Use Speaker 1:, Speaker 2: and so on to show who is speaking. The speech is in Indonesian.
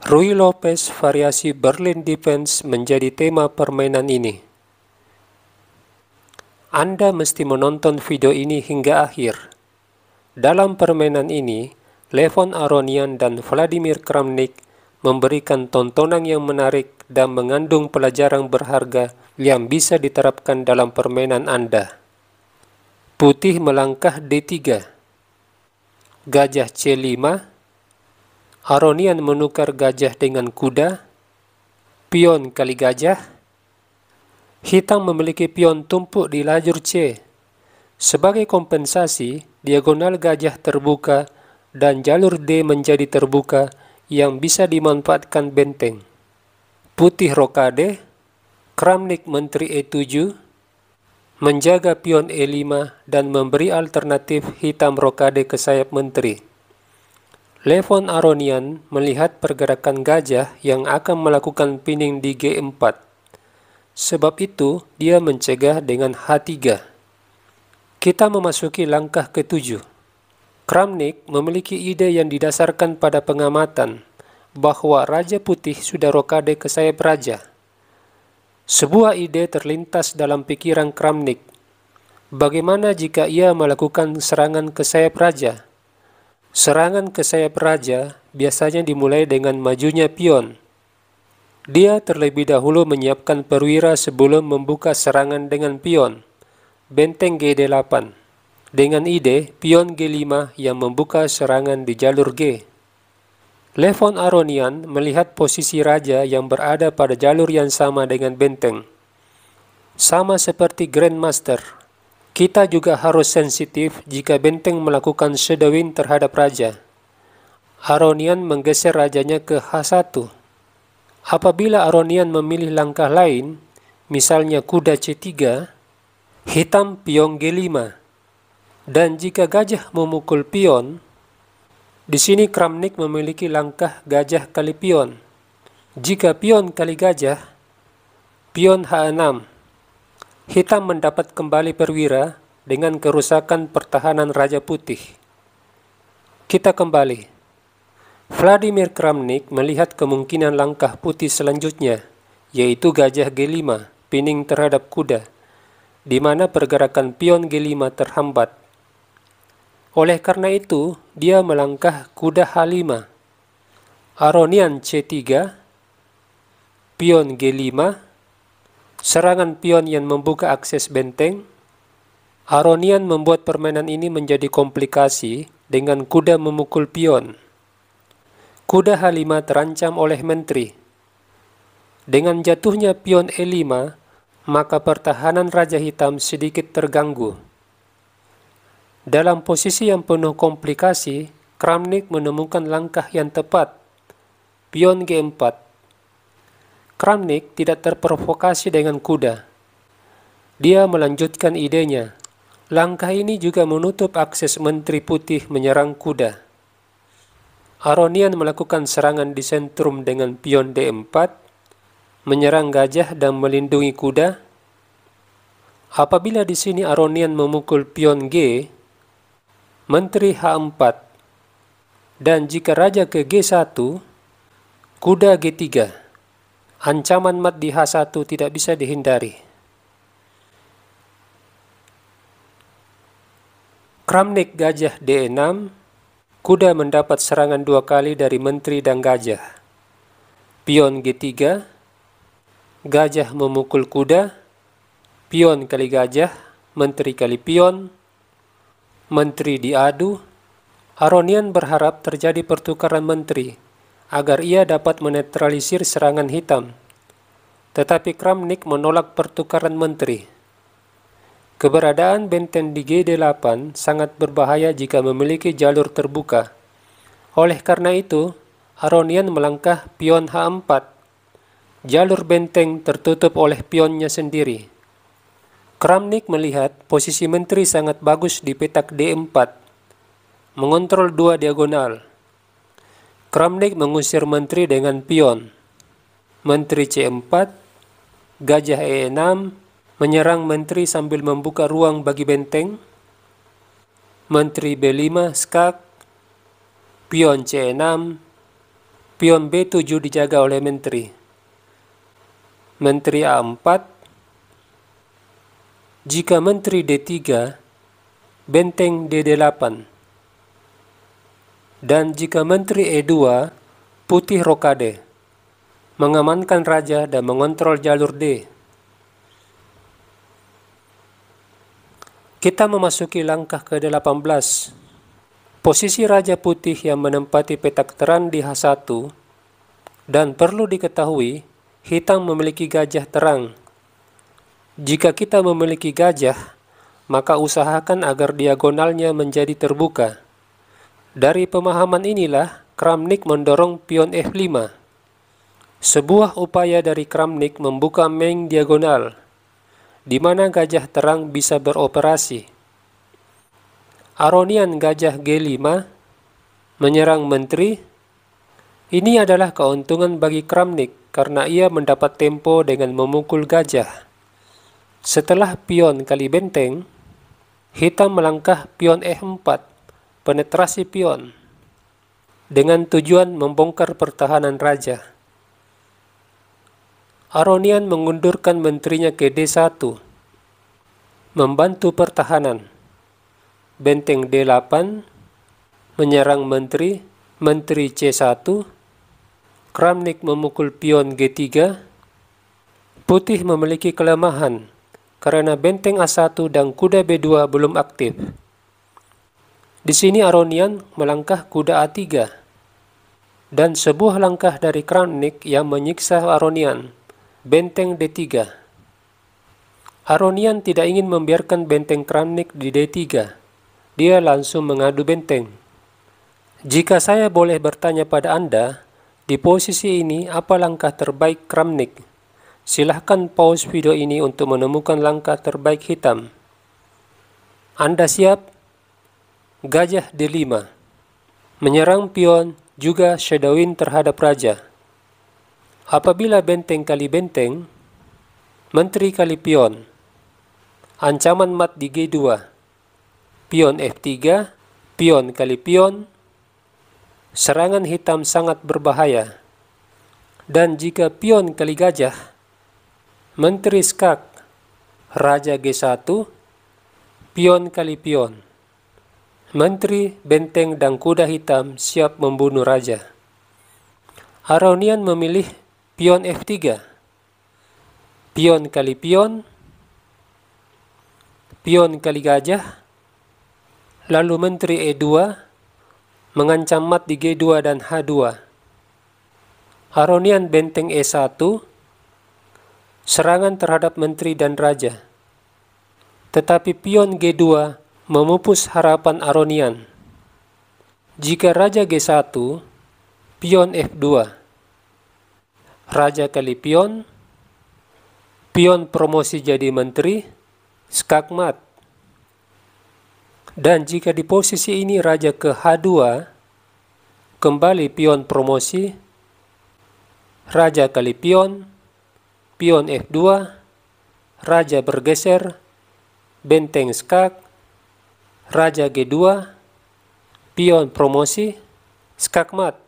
Speaker 1: Rui Lopez variasi Berlin Defense menjadi tema permainan ini. Anda mesti menonton video ini hingga akhir. Dalam permainan ini, Levon Aronian dan Vladimir Kramnik memberikan tontonan yang menarik dan mengandung pelajaran berharga yang bisa diterapkan dalam permainan Anda. Putih melangkah D3. Gajah C5. Aronian menukar gajah dengan kuda. Pion kali gajah. Hitam memiliki pion tumpuk di lajur C. Sebagai kompensasi, diagonal gajah terbuka dan jalur D menjadi terbuka yang bisa dimanfaatkan benteng. Putih rokade. Kramnik menteri E7. Menjaga pion E5 dan memberi alternatif hitam rokade ke sayap menteri. Levon Aronian melihat pergerakan gajah yang akan melakukan pining di G4. Sebab itu, dia mencegah dengan H3. Kita memasuki langkah ke-7. Kramnik memiliki ide yang didasarkan pada pengamatan bahwa Raja Putih sudah rokade ke sayap raja. Sebuah ide terlintas dalam pikiran Kramnik. Bagaimana jika ia melakukan serangan ke sayap raja? Serangan ke sayap raja biasanya dimulai dengan majunya pion. Dia terlebih dahulu menyiapkan perwira sebelum membuka serangan dengan pion. Benteng G8. Dengan ide pion G5 yang membuka serangan di jalur G. Levon Aronian melihat posisi raja yang berada pada jalur yang sama dengan benteng. Sama seperti Grandmaster, kita juga harus sensitif jika benteng melakukan shadowing terhadap raja. Aronian menggeser rajanya ke H1. Apabila Aronian memilih langkah lain, misalnya kuda C3, hitam pion G5. Dan jika gajah memukul pion, di sini Kramnik memiliki langkah gajah kali pion. Jika pion kali gajah, pion H6. Hitam mendapat kembali perwira dengan kerusakan pertahanan Raja Putih. Kita kembali. Vladimir Kramnik melihat kemungkinan langkah putih selanjutnya, yaitu gajah G5, pining terhadap kuda, di mana pergerakan pion G5 terhambat. Oleh karena itu, dia melangkah kuda H5. Aronian C3, pion G5, serangan pion yang membuka akses benteng. Aronian membuat permainan ini menjadi komplikasi dengan kuda memukul pion. Kuda H5 terancam oleh menteri. Dengan jatuhnya pion E5, maka pertahanan Raja Hitam sedikit terganggu. Dalam posisi yang penuh komplikasi, Kramnik menemukan langkah yang tepat, pion G4. Kramnik tidak terprovokasi dengan kuda. Dia melanjutkan idenya. Langkah ini juga menutup akses menteri putih menyerang kuda. Aronian melakukan serangan di sentrum dengan pion D4, menyerang gajah dan melindungi kuda. Apabila di sini Aronian memukul pion G, menteri H4, dan jika raja ke G1, kuda G3. Ancaman mat di H1 tidak bisa dihindari. Kramnik gajah D6, kuda mendapat serangan 2 kali dari menteri dan gajah. Pion G3, gajah memukul kuda, pion kali gajah, menteri kali pion, menteri diadu. Aronian berharap terjadi pertukaran menteri agar ia dapat menetralisir serangan hitam. Tetapi Kramnik menolak pertukaran menteri. Keberadaan benteng di G8 sangat berbahaya jika memiliki jalur terbuka. Oleh karena itu, Aronian melangkah pion H4. Jalur benteng tertutup oleh pionnya sendiri. Kramnik melihat posisi menteri sangat bagus di petak D4, mengontrol 2 diagonal. Kramnik mengusir menteri dengan pion. Menteri C4, gajah E6, menyerang menteri sambil membuka ruang bagi benteng. Menteri B5 skak, pion C6, pion B7 dijaga oleh menteri. Menteri A4, jika menteri D3, benteng D8. Dan jika menteri E2, putih rokade, mengamankan raja dan mengontrol jalur D. Kita memasuki langkah ke-18. Posisi raja putih yang menempati petak terang di H1, dan perlu diketahui, hitam memiliki gajah terang. Jika kita memiliki gajah, maka usahakan agar diagonalnya menjadi terbuka. Dari pemahaman inilah, Kramnik mendorong pion F5. Sebuah upaya dari Kramnik membuka main diagonal, di mana gajah terang bisa beroperasi. Aronian gajah G5 menyerang menteri. Ini adalah keuntungan bagi Kramnik karena ia mendapat tempo dengan memukul gajah. Setelah pion kali benteng, hitam melangkah pion E4, penetrasi pion, dengan tujuan membongkar pertahanan raja. Aronian mengundurkan menterinya ke D1, membantu pertahanan. Benteng D8 menyerang menteri, menteri C1. Kramnik memukul pion G3. Putih memiliki kelemahan karena benteng A1 dan kuda B2 belum aktif. Di sini Aronian melangkah kuda A3, dan sebuah langkah dari Kramnik yang menyiksa Aronian, benteng D3. Aronian tidak ingin membiarkan benteng Kramnik di D3. Dia langsung mengadu benteng. Jika saya boleh bertanya pada Anda, di posisi ini apa langkah terbaik Kramnik? Silahkan pause video ini untuk menemukan langkah terbaik hitam. Anda siap? Gajah D5 menyerang pion, juga shadowin terhadap raja. Apabila benteng kali benteng, menteri kali pion, ancaman mat di G2, pion F3, pion kali pion, serangan hitam sangat berbahaya. Dan jika pion kali gajah, menteri skak, raja G1, pion kali pion. Menteri, benteng, dan kuda hitam siap membunuh raja. Aronian memilih pion F3, pion kali pion, pion kali gajah, lalu menteri E2 mengancam mat di G2 dan H2. Aronian benteng E1, serangan terhadap menteri dan raja. Tetapi pion G2 memupus harapan Aronian. Jika raja G1, pion F2, raja kali pion, pion promosi jadi menteri, skakmat. Dan jika di posisi ini raja ke H2, kembali pion promosi, raja kali pion, pion F2, raja bergeser, benteng skak, raja G2, pion promosi, skakmat.